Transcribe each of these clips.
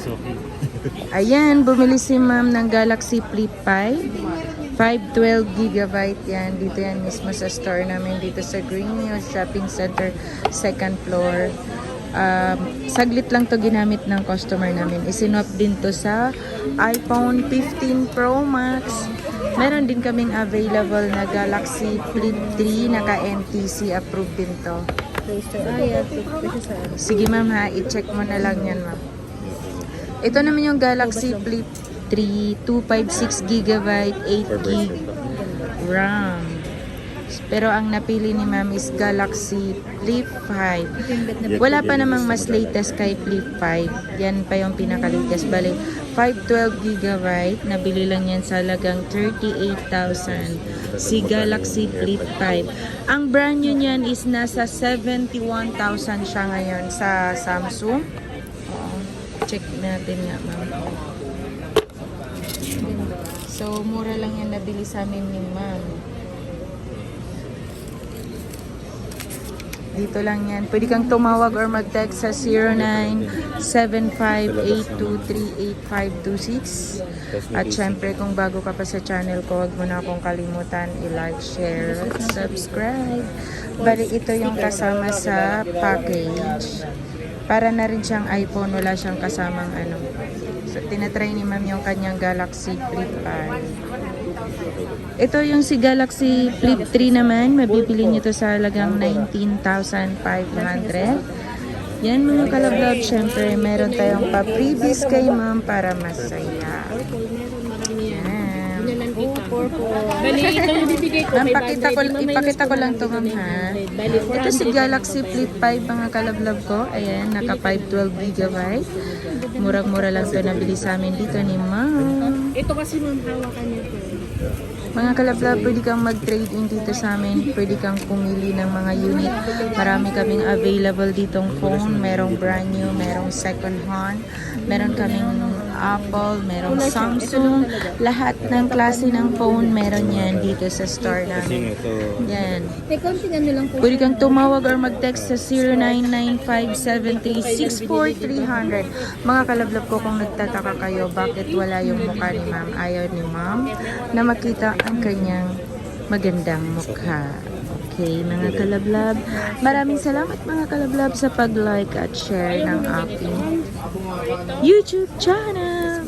okay. Ayan, bumili si ma'am ng Galaxy Flip 5. 512GB yan. Dito yan mismo sa store namin. Dito sa Green Hills Shopping Center, second floor. Saglit lang to ginamit ng customer namin. Isinwap din to sa iPhone 15 Pro Max. Meron din kaming available na Galaxy Flip 3. Naka-NTC approved din to. Sige ma'am ha, i-check mo na lang yan ma'am. Ito naman yung Galaxy Flip 3, 256GB, 8GB RAM. Pero ang napili ni ma'am is Galaxy Flip 5. Wala pa namang mas latest kay Flip 5. Yan pa yung pinaka-latest. Bale, 512GB. Nabili lang yan sa halagang 38,000. Si Galaxy Flip 5. Ang brand new niyan is nasa 71,000 siya ngayon sa Samsung. Check natin nga ma'am. So, mura lang yan nabili sa amin ni ma'am. Dito lang yan. Pwede kang tumawag or mag-text sa 097582385526. At syempre, kung bago ka pa sa channel ko, huwag mo na akong kalimutan i-like, share, at subscribe. Bali, ito yung kasama sa package. Para na rin siyang iPhone, wala siyang kasamang ano. So, tinatry ni ma'am yung kanyang Galaxy Flip 5. Ito yung si Galaxy Flip 3 naman. Mabibili nyo to sa halagang 19,500. Yan mga kalablog. Syempre, meron tayong pa-freebies kay ma'am para masaya. Bali, ito yung bibigay ko. Ma'am, ipakita ko lang to ma'am ha. Ito si Galaxy Flip 5 mga kalablog ko. Ayan, naka 512GB. Murang-mura lang to nabili sa amin dito ni ma'am. Ito kasi ma'am, hawakan niyo po. Mga kalablog, pwede kang mag-trade in dito sa amin. Pwede kang pumili ng mga unit. Marami kaming available ditong phone. Merong brand new, merong second hand. Meron kaming Apple, merong Samsung. Lahat ng klase ng phone, meron yan dito sa store namin. Yan. May konting ano lang po. Pwede kang tumawag or mag-text sa 09957364,300. Mga kalablog ko, kung nagtataka kayo, bakit wala yung mukha ni ma'am? Ayaw ni ma'am na makita ang kanyang magandang mukha. Okay, mga kalablab. Maraming salamat mga kalablab sa pag-like at share ng aking YouTube channel.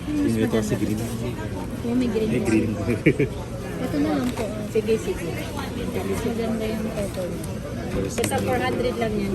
Hindi ito si green. Oh, may green. May green. Ito na lang po. Sige, sige. Mas maganda yung purple. Basta 400 lang yan.